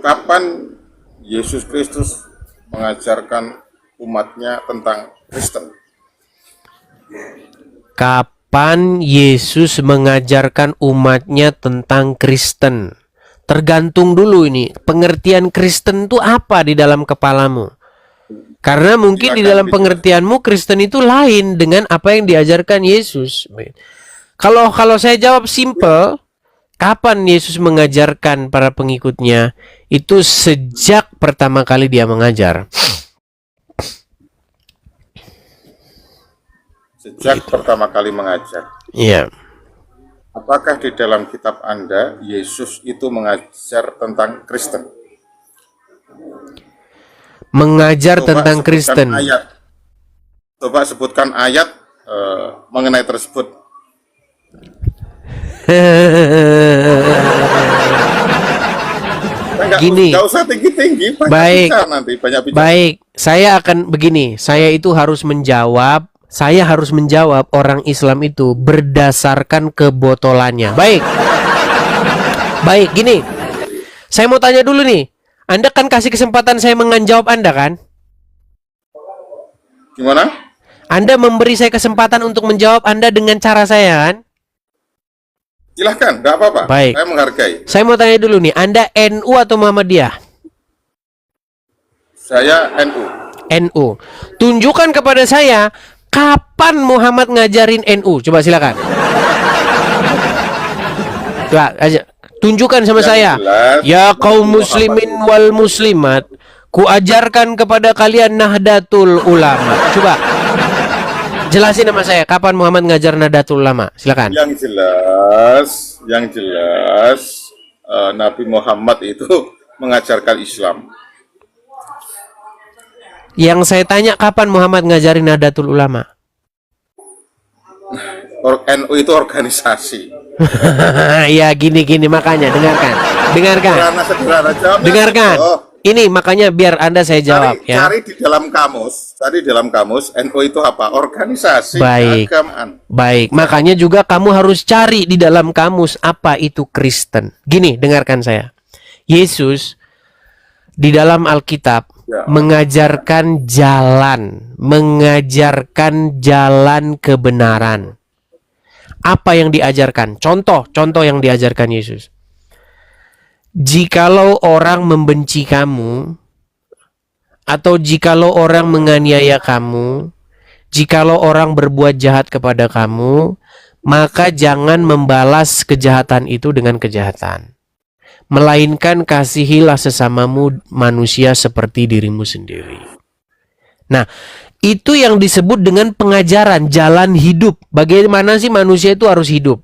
kapan Yesus Kristus mengajarkan umatnya tentang Kristen? Kapan Yesus mengajarkan umatnya tentang Kristen? Tergantung dulu ini, pengertian Kristen itu apa di dalam kepalamu? Karena mungkin di dalam pengertianmu Kristen itu lain dengan apa yang diajarkan Yesus. Kalau saya jawab simple, kapan Yesus mengajarkan para pengikutnya? Itu sejak pertama kali dia mengajar. Sejak pertama kali mengajar. Iya. Apakah di dalam kitab Anda Yesus itu mengajar tentang Kristen? Mengajar tentang Kristen. Coba sebutkan ayat mengenai tersebut. Gini. Nggak usah tinggi-tinggi. Baik. Banyak bicara. Baik. Saya akan begini. Saya itu harus menjawab. Saya harus menjawab orang Islam itu berdasarkan kebotolannya. Baik. Baik, gini. Saya mau tanya dulu nih. Anda kan kasih kesempatan saya menjawab Anda kan? Gimana? Anda memberi saya kesempatan untuk menjawab Anda dengan cara saya kan? Silahkan, nggak apa-apa. Baik. Saya menghargai. Saya mau tanya dulu nih. Anda NU atau Muhammadiyah? Saya NU. NU. Tunjukkan kepada saya kapan Muhammad ngajarin NU. Coba silakan. Coba aja. Tunjukkan sama saya. Ya kaum muslimin wal muslimat, kuajarkan kepada kalian Nahdlatul Ulama. Coba jelasin sama saya kapan Muhammad ngajar Nahdlatul Ulama. Silakan. Yang jelas Nabi Muhammad itu mengajarkan Islam. Yang saya tanya kapan Muhammad ngajarin Nahdlatul Ulama? NU itu organisasi. Ya gini makanya dengarkan. Ini makanya biar Anda saya jawab ya. Cari di dalam kamus NU itu apa? Organisasi keagamaan. Baik, makanya juga kamu harus cari di dalam kamus apa itu Kristen. Gini, dengarkan saya. Yesus di dalam Alkitab mengajarkan jalan kebenaran. Apa yang diajarkan? Contoh yang diajarkan Yesus. Jikalau orang membenci kamu, atau jikalau orang menganiaya kamu, jikalau orang berbuat jahat kepada kamu, maka jangan membalas kejahatan itu dengan kejahatan. Melainkan kasihilah sesamamu manusia seperti dirimu sendiri. Nah, itu yang disebut dengan pengajaran jalan hidup. Bagaimana sih manusia itu harus hidup?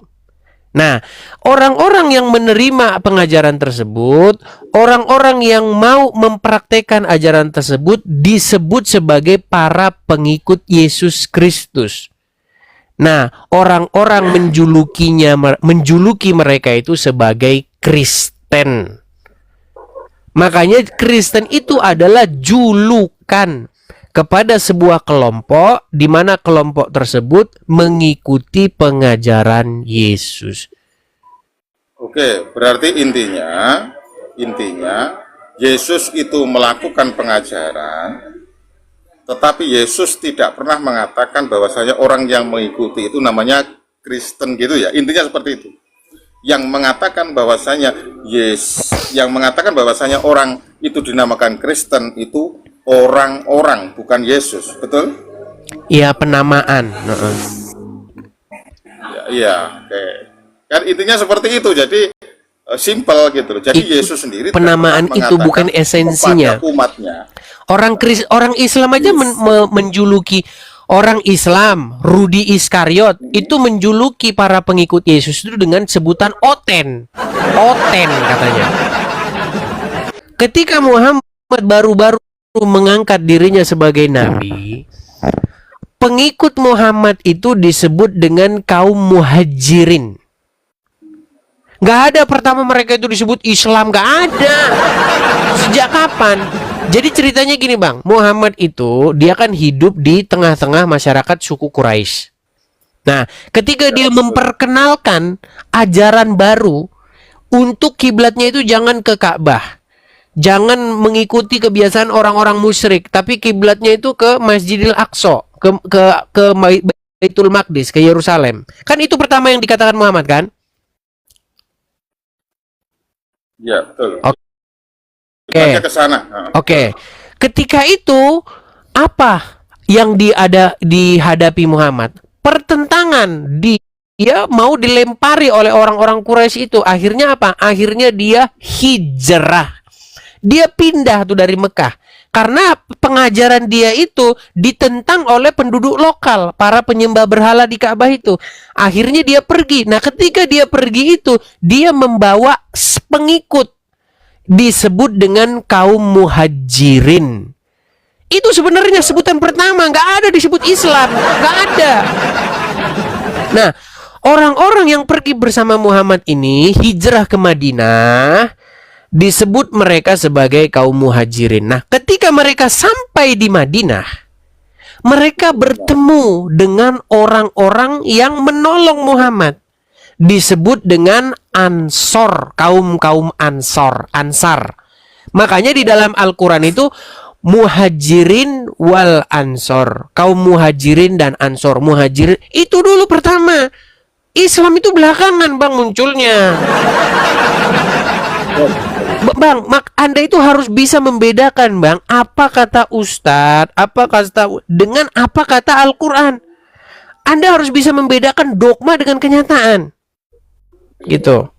Nah, orang-orang yang menerima pengajaran tersebut, orang-orang yang mau mempraktekkan ajaran tersebut disebut sebagai para pengikut Yesus Kristus. Nah, orang-orang menjuluki mereka itu sebagai Kristen. Makanya Kristen itu adalah julukan kepada sebuah kelompok di mana kelompok tersebut mengikuti pengajaran Yesus. Oke, berarti intinya Yesus itu melakukan pengajaran, tetapi Yesus tidak pernah mengatakan bahwasanya orang yang mengikuti itu namanya Kristen gitu ya. Intinya seperti itu. Yang mengatakan bahwasanya orang itu dinamakan Kristen itu orang-orang, bukan Yesus, betul? Iya, penamaan. Iya, oke. Kan intinya seperti itu, jadi simple gitu. Jadi itu, Yesus sendiri penamaan itu bukan esensinya. Umatnya. Orang Islam aja menjuluki orang Islam, Rudi Iskariot itu menjuluki para pengikut Yesus itu dengan sebutan Oten katanya. Ketika Muhammad baru-baru mengangkat dirinya sebagai nabi, pengikut Muhammad itu disebut dengan kaum muhajirin. Gak ada pertama mereka itu disebut Islam, gak ada. Sejak kapan? Jadi ceritanya gini bang, Muhammad itu dia kan hidup di tengah-tengah masyarakat suku Quraisy. Nah, ketika dia memperkenalkan ajaran baru untuk kiblatnya itu jangan ke Ka'bah, Jangan mengikuti kebiasaan orang-orang musyrik, tapi kiblatnya itu ke Masjidil Aqsa, ke Baitul Maqdis, ke Yerusalem. Kan itu pertama yang dikatakan Muhammad kan? Ya, betul. Oke. Kiblatnya ke sana. Oke. Ketika itu apa yang dihadapi Muhammad? Pertentangan. Dia mau dilempari oleh orang-orang Quraisy itu. Akhirnya apa? Akhirnya dia hijrah. Dia pindah tuh dari Mekah. Karena pengajaran dia itu ditentang oleh penduduk lokal, para penyembah berhala di Ka'bah itu. Akhirnya dia pergi. Nah, ketika dia pergi itu, dia membawa pengikut. Disebut dengan kaum muhajirin. Itu sebenarnya sebutan pertama, nggak ada disebut Islam, nggak ada. Nah, orang-orang yang pergi bersama Muhammad ini hijrah ke Madinah, disebut mereka sebagai kaum muhajirin. Nah, ketika mereka sampai di Madinah, mereka bertemu dengan orang-orang yang menolong Muhammad. Disebut dengan Ansor, kaum-kaum Ansar. Makanya di dalam Al-Quran itu Muhajirin wal Ansor, kaum Muhajirin dan Ansor. Muhajirin itu dulu pertama, Islam itu belakangan Bang munculnya. Bang, Anda itu harus bisa membedakan Bang, apa kata Ustadz, dengan apa kata Al-Quran. Anda harus bisa membedakan dogma dengan kenyataan. Gitu.